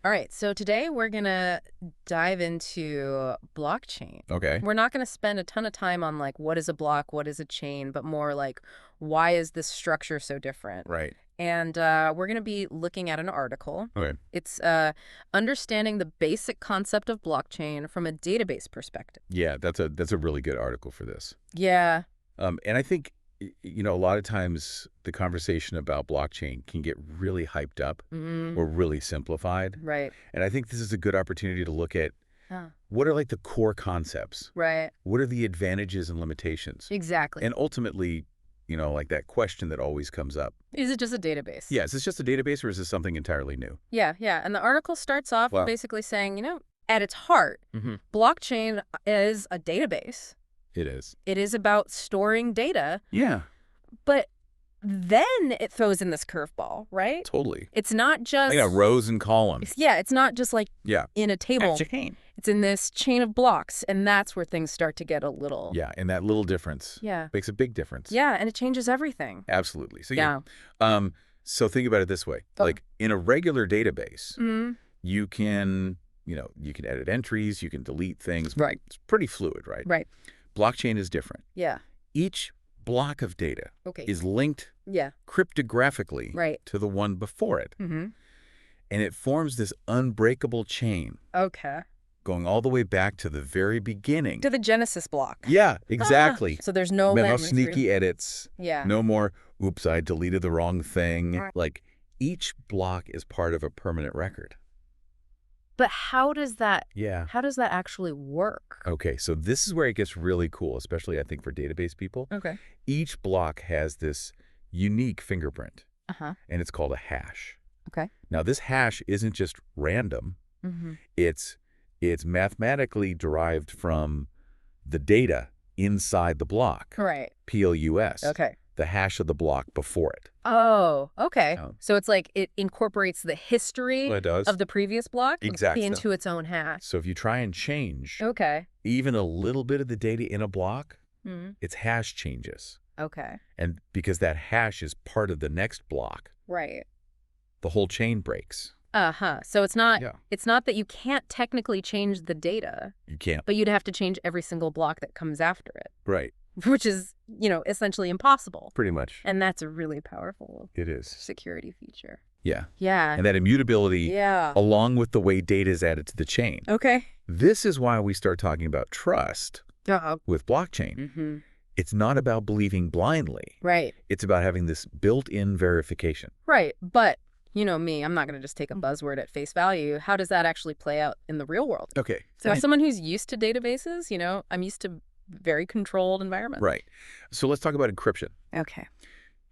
All right, so today we're going to dive into blockchain. Okay. We're not going to spend a ton of time on like what is a block, what is a chain, but more like why is this structure so different? Right. And we're going to be looking at an article. Okay. It's understanding the basic concept of blockchain from a database perspective. Yeah, that's a really good article for this. Yeah. And I think a lot of times the conversation about blockchain can get really hyped up or really simplified. Right. And I think this is a good opportunity to look at what are like the core concepts? Right. What are the advantages and limitations? Exactly. And ultimately, like that question that always comes up. Is it just a database? Yeah, is this just a database or is this something entirely new? Yeah. And the article starts off Wow. basically saying, at its heart, blockchain is a database. It is. It is about storing data, Yeah, but then it throws in this curveball, right? totally. It's not just... I got rows and columns. It's not just like in a table. It's in this chain of blocks, and that's where things start to get a little... Yeah, and that little difference makes a big difference. Yeah, and it changes everything. Absolutely. So Yeah. So think about it this way. Like in a regular database, you can, you can edit entries, you can delete things. Right. It's pretty fluid, right? Right. Blockchain is different. Yeah. Each block of data Okay. is linked cryptographically to the one before it. Mm-hmm. And it forms this unbreakable chain Okay. going all the way back to the very beginning. To the Genesis block. Yeah, exactly. So there's no No limits, sneaky really. edits. Yeah. No more, oops, I deleted the wrong thing. Right. Like each block is part of a permanent record. But how does that actually work? Okay, so this is where it gets really cool, especially I think for database people. Okay. Each block has this unique fingerprint, Uh-huh. and it's called a hash. Okay. Now, this hash isn't just random. Mm-hmm. It's mathematically derived from the data inside the block. Right. PLUS. Okay. The hash of the block before it. Oh, okay. Oh. So it's like it incorporates the history Well, it does. of the previous block Exactly. into its own hash. So if you try and change Okay. even a little bit of the data in a block, Mm. its hash changes. Okay. And because that hash is part of the next block, Right. the whole chain breaks. Uh-huh. So it's not Yeah. it's not that you can't technically change the data, You can't. but you'd have to change every single block that comes after it, Right. which is, essentially impossible. Pretty much. And that's a really powerful It is. security feature. Yeah. Yeah. And that immutability, Yeah. along with the way data is added to the chain. Okay. This is why we start talking about trust with blockchain. Mm-hmm. It's not about believing blindly. Right. It's about having this built-in verification. Right. But you know me, I'm not going to just take a buzzword at face value. How does that actually play out in the real world? Okay. So as someone who's used to databases, I'm used to very controlled environments. Right. So let's talk about encryption. Okay.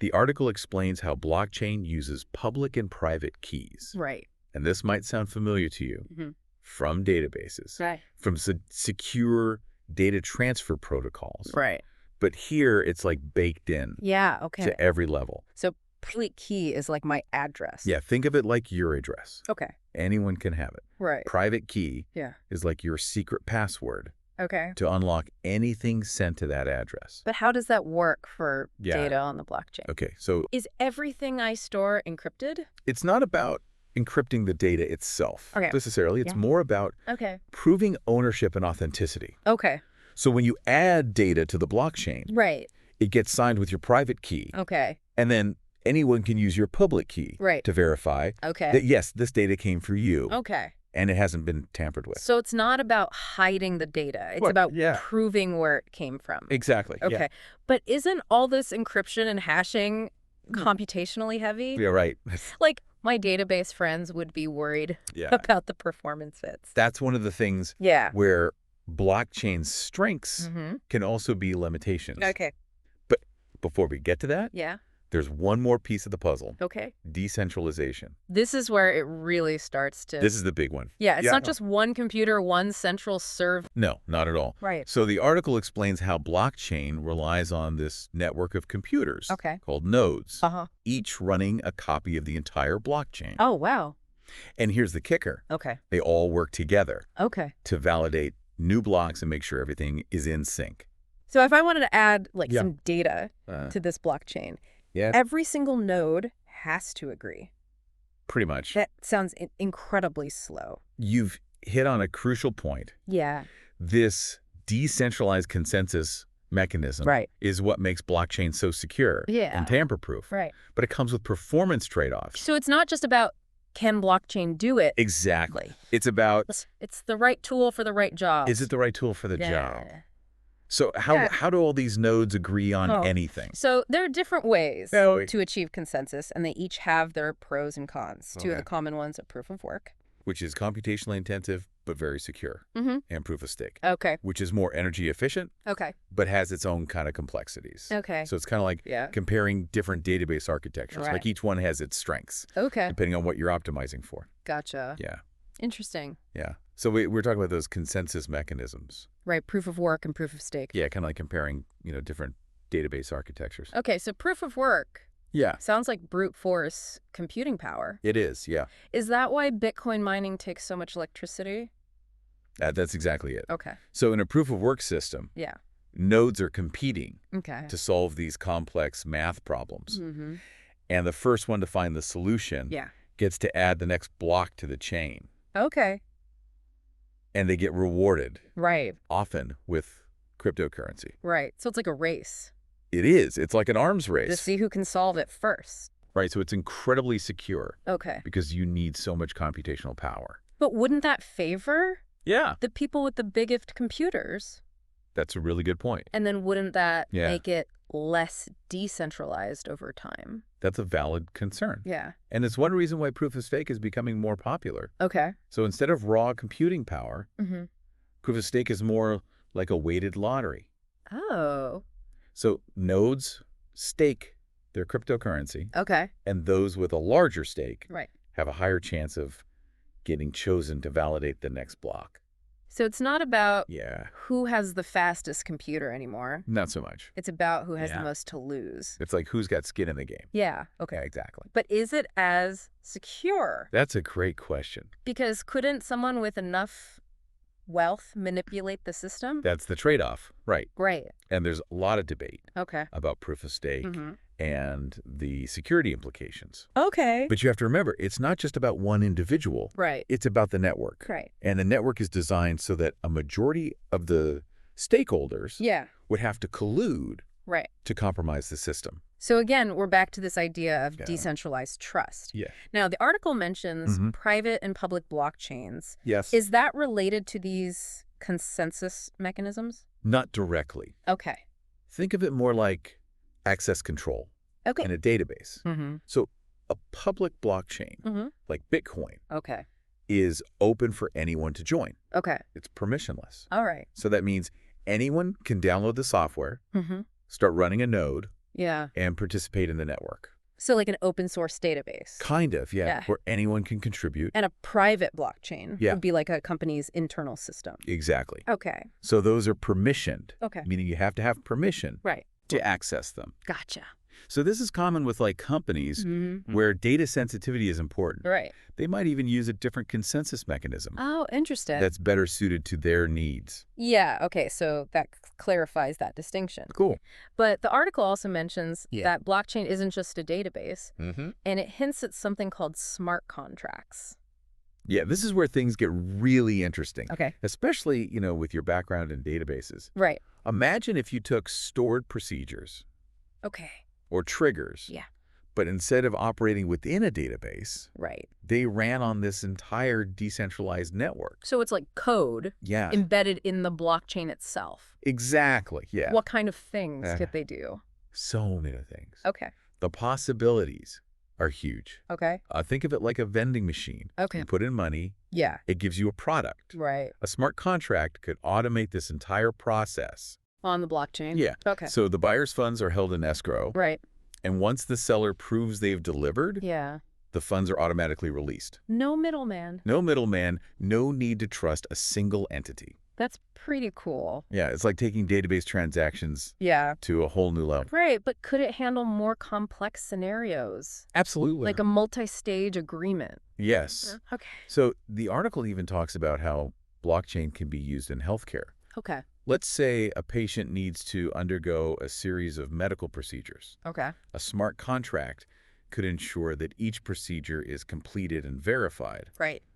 The article explains how blockchain uses public and private keys. Right. And this might sound familiar to you from databases, Right. from secure data transfer protocols. Right. But here it's like baked in Yeah. Okay. to every level. So public key is like my address. Yeah, think of it like your address. Okay. Anyone can have it. Right. Private key Yeah. is like your secret password Okay. to unlock anything sent to that address. But how does that work for Yeah. data on the blockchain? Okay, so Is everything I store encrypted? it's not about encrypting the data itself necessarily. It's more about Okay. proving ownership and authenticity. Okay. So when you add data to the blockchain, Right. it gets signed with your private key, Okay. and then anyone can use your public key Right. to verify Okay. that, yes, this data came from you, Okay. and it hasn't been tampered with. So it's not about hiding the data. It's Well, about yeah. proving where it came from. Exactly. Okay. But isn't all this encryption and hashing computationally heavy? Yeah, right. Like, my database friends would be worried Yeah. about the performance fits. That's one of the things Yeah. where blockchain's strengths Mm-hmm. can also be limitations. Okay. But before we get to that, Yeah. there's one more piece of the puzzle, Okay. decentralization. This is where it really starts to... This is the big one. Yeah, it's not just one computer, one central serve. No, not at all. Right. So the article explains how blockchain relies on this network of computers Okay. called nodes, Uh-huh. each running a copy of the entire blockchain. Oh, wow. And here's the kicker. Okay. They all work together Okay. to validate new blocks and make sure everything is in sync. So if I wanted to add, like, Yeah. some data Uh, to this blockchain, yeah. every single node has to agree. Pretty much. That sounds incredibly slow. You've hit on a crucial point. Yeah. This decentralized consensus mechanism is what makes blockchain so secure and tamper-proof. Right. But it comes with performance trade-offs. So it's not just about can blockchain do it? Exactly. It's about... It's the right tool for the right job. Is it the right tool for the job? So how do all these nodes agree on anything? So there are different ways to achieve consensus, and they each have their pros and cons. Two of the common ones are proof of work, which is computationally intensive but very secure, and proof of stake, which is more energy efficient, but has its own kind of complexities. So it's kind of like comparing different database architectures. Like each one has its strengths, depending on what you're optimizing for. Gotcha. Yeah. Interesting. Yeah. So we're talking about those consensus mechanisms. Right. Proof of work and proof of stake. Yeah, kind of like comparing, different database architectures. Okay, so proof of work. Yeah. Sounds like brute force computing power. It is, yeah. Is that why Bitcoin mining takes so much electricity? That's exactly it. Okay. So in a proof of work system, nodes are competing to solve these complex math problems. And the first one to find the solution gets to add the next block to the chain. Okay. And they get rewarded. Right. Often with cryptocurrency. Right. So it's like a race. It is. It's like an arms race. To see who can solve it first. Right. So it's incredibly secure. Okay. Because you need so much computational power. But wouldn't that favor the people with the biggest computers? That's a really good point. And then wouldn't that make it less decentralized over time? That's a valid concern. Yeah. And it's one reason why proof of stake is becoming more popular. Okay. So instead of raw computing power, proof of stake is more like a weighted lottery. Oh. So nodes stake their cryptocurrency. Okay. And those with a larger stake have a higher chance of getting chosen to validate the next block. So it's not about who has the fastest computer anymore. Not so much. It's about who has the most to lose. It's like who's got skin in the game. Yeah. Okay. Yeah, exactly. But is it as secure? That's a great question. Because couldn't someone with enough wealth manipulate the system? That's the trade-off. Right. Right. And there's a lot of debate about proof of stake and the security implications. Okay. But you have to remember, it's not just about one individual. Right. It's about the network. Right. And the network is designed so that a majority of the stakeholders would have to collude to compromise the system. So again, we're back to this idea of decentralized trust. Yeah. Now, the article mentions private and public blockchains. Yes. Is that related to these consensus mechanisms? Not directly. Okay. Think of it more like access control in a database. So a public blockchain, like Bitcoin, is open for anyone to join. Okay. It's permissionless. All right. So that means anyone can download the software, start running a node, and participate in the network. So like an open source database. Kind of, where anyone can contribute. And a private blockchain would be like a company's internal system. Exactly. Okay. So those are permissioned, Okay. meaning you have to have permission to access them. Gotcha. So this is common with like companies where data sensitivity is important. Right. They might even use a different consensus mechanism Oh, interesting. that's better suited to their needs. Yeah, okay, so that clarifies that distinction. Cool. But the article also mentions that blockchain isn't just a database, and it hints at something called smart contracts. Yeah, this is where things get really interesting. Okay. Especially, with your background in databases. Right. Imagine if you took stored procedures or triggers, but instead of operating within a database, they ran on this entire decentralized network. So it's like code embedded in the blockchain itself. Exactly, yeah. What kind of things could they do? So many things. Okay. The possibilities are huge. Okay. Think of it like a vending machine. Okay. You put in money. Yeah. It gives you a product. Right. A smart contract could automate this entire process. On the blockchain? Yeah. Okay. So the buyer's funds are held in escrow. Right. And once the seller proves they've delivered, the funds are automatically released. No middleman. No middleman, no need to trust a single entity. That's pretty cool. Yeah, it's like taking database transactions to a whole new level. Right, but could it handle more complex scenarios? Absolutely. Like a multi-stage agreement? Yes. Okay. So the article even talks about how blockchain can be used in healthcare. Okay. Let's say a patient needs to undergo a series of medical procedures. Okay. A smart contract could ensure that each procedure is completed and verified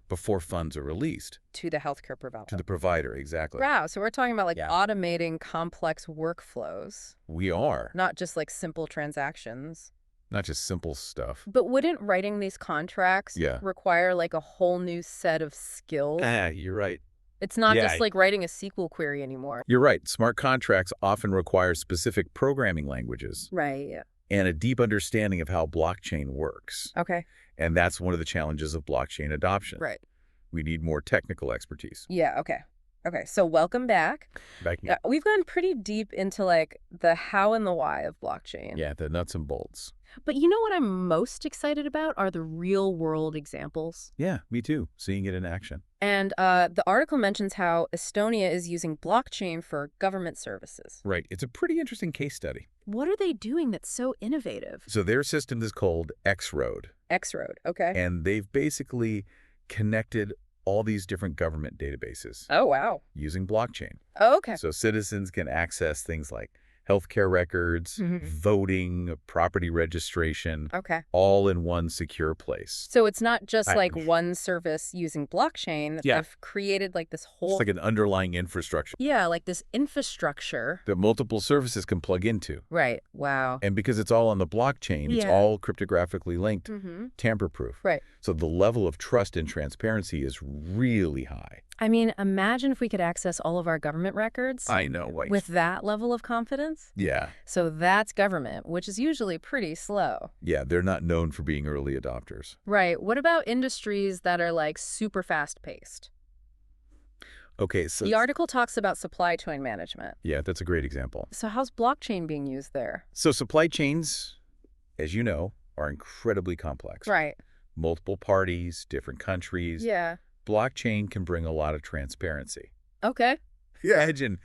before funds are released. To the healthcare provider. To the provider, exactly. Wow, so we're talking about automating complex workflows. We are. Not just simple transactions. Not just simple stuff. But wouldn't writing these contracts require a whole new set of skills? You're right. It's not just writing a SQL query anymore. You're right. Smart contracts often require specific programming languages. Right. And a deep understanding of how blockchain works. Okay. And that's one of the challenges of blockchain adoption. Right. We need more technical expertise. Yeah, okay. Okay, so welcome back. We've gone pretty deep into the how and the why of blockchain. Yeah, the nuts and bolts. But you know what I'm most excited about are the real-world examples. Yeah, me too, seeing it in action. And the article mentions how Estonia is using blockchain for government services. Right. It's a pretty interesting case study. What are they doing that's so innovative? So their system is called X-Road. X-Road, okay. And they've basically connected all these different government databases. Oh, wow. Using blockchain. Oh, okay. So citizens can access things like healthcare records, voting, property registration, all in one secure place. So it's not just one service using blockchain. They've created this whole... It's like an underlying infrastructure. Yeah, this infrastructure. That multiple services can plug into. Right. Wow. And because it's all on the blockchain, it's all cryptographically linked, tamper-proof. Right. So the level of trust and transparency is really high. I mean, imagine if we could access all of our government records. I know. With that level of confidence. Yeah. So that's government, which is usually pretty slow. Yeah, they're not known for being early adopters. Right. What about industries that are super fast-paced? Okay, so... The article talks about supply chain management. Yeah, that's a great example. So how's blockchain being used there? So supply chains, as you know, are incredibly complex. Right. Multiple parties, different countries. Yeah. Blockchain can bring a lot of transparency. Okay. Imagine,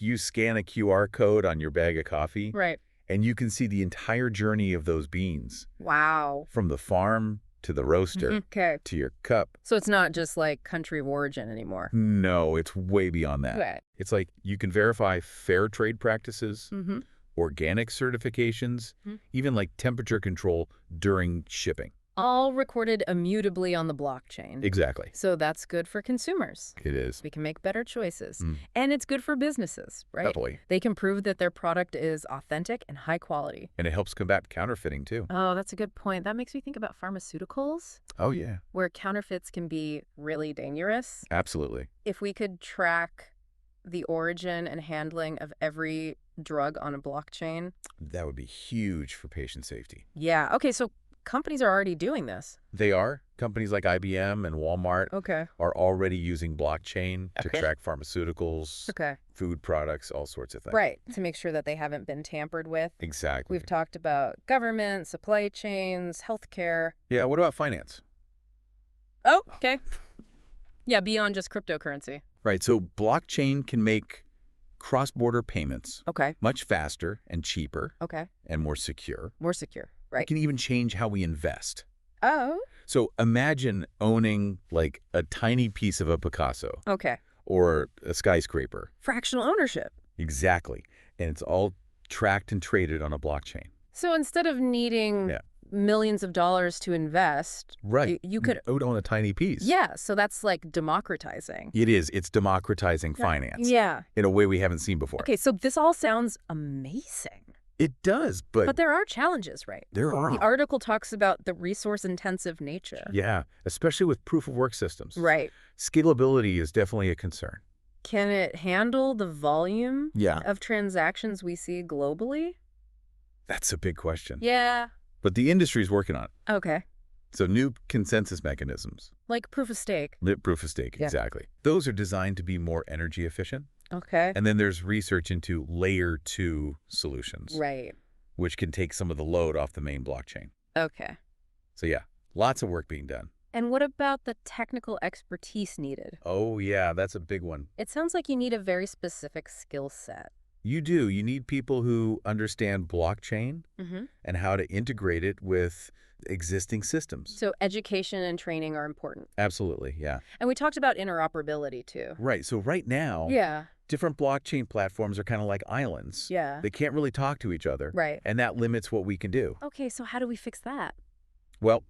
you scan a QR code on your bag of coffee. Right. And you can see the entire journey of those beans. Wow. From the farm to the roaster to your cup. So it's not just country of origin anymore. No, it's way beyond that. Right. It's you can verify fair trade practices, organic certifications, even temperature control during shipping. All recorded immutably on the blockchain. Exactly. So that's good for consumers. It is. We can make better choices. And it's good for businesses, right? Definitely. They can prove that their product is authentic and high quality. And it helps combat counterfeiting, too. Oh, that's a good point. That makes me think about pharmaceuticals. Oh, yeah. Where counterfeits can be really dangerous. Absolutely. If we could track the origin and handling of every drug on a blockchain. That would be huge for patient safety. Yeah. Okay, so companies are already doing this. They are. Companies like IBM and Walmart are already using blockchain to track pharmaceuticals, food products, all sorts of things. Right, to make sure that they haven't been tampered with. Exactly. We've talked about government, supply chains, healthcare. Yeah, what about finance? Oh, okay. Yeah, beyond just cryptocurrency. Right, so blockchain can make cross-border payments much faster and cheaper and more secure. More secure. Right. It can even change how we invest. Oh. So imagine owning a tiny piece of a Picasso. Okay. Or a skyscraper. Fractional ownership. Exactly. And it's all tracked and traded on a blockchain. So instead of needing millions of dollars to invest, you could own a tiny piece. Yeah, so that's democratizing. It is. It's democratizing finance. Yeah. In a way we haven't seen before. Okay, so this all sounds amazing. It does, but there are challenges, right? There are. The article talks about the resource-intensive nature. Yeah, especially with proof-of-work systems. Right. Scalability is definitely a concern. Can it handle the volume of transactions we see globally? That's a big question. Yeah. But the industry's working on it. Okay. So new consensus mechanisms. Like proof of stake. Proof of stake, exactly. Those are designed to be more energy efficient. Okay. And then there's research into layer 2 solutions. Right. Which can take some of the load off the main blockchain. Okay. So yeah, lots of work being done. And what about the technical expertise needed? Oh yeah, that's a big one. It sounds like you need a very specific skill set. You do. You need people who understand blockchain and how to integrate it with existing systems. So education and training are important. Absolutely, yeah. And we talked about interoperability too. Right. So right now, different blockchain platforms are kind of like islands. Yeah. They can't really talk to each other. Right. And that limits what we can do. Okay, so how do we fix that? Well,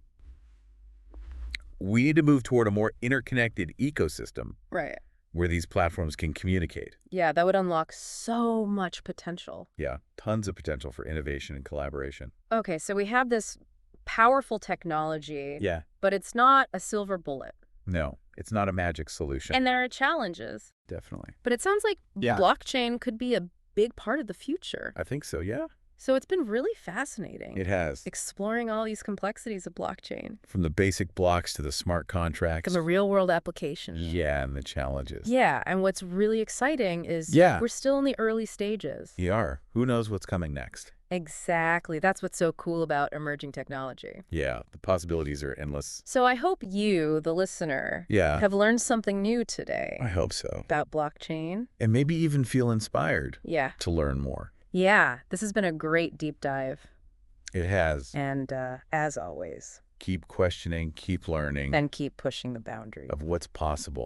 we need to move toward a more interconnected ecosystem. Right. Where these platforms can communicate. Yeah, that would unlock so much potential. Yeah, tons of potential for innovation and collaboration. Okay, so we have this powerful technology. Yeah. But it's not a silver bullet. No, it's not a magic solution. And there are challenges. Definitely. But it sounds like blockchain could be a big part of the future. I think so, yeah. So it's been really fascinating. It has. Exploring all these complexities of blockchain. From the basic blocks to the smart contracts. To the real-world applications. Yeah, and the challenges. Yeah, and what's really exciting is we're still in the early stages. We are. Who knows what's coming next? Exactly. That's what's so cool about emerging technology. Yeah, the possibilities are endless. So I hope you, the listener, have learned something new today. I hope so. About blockchain. And maybe even feel inspired to learn more. Yeah, this has been a great deep dive. It has. And as always, keep questioning, keep learning. And keep pushing the boundaries of what's possible.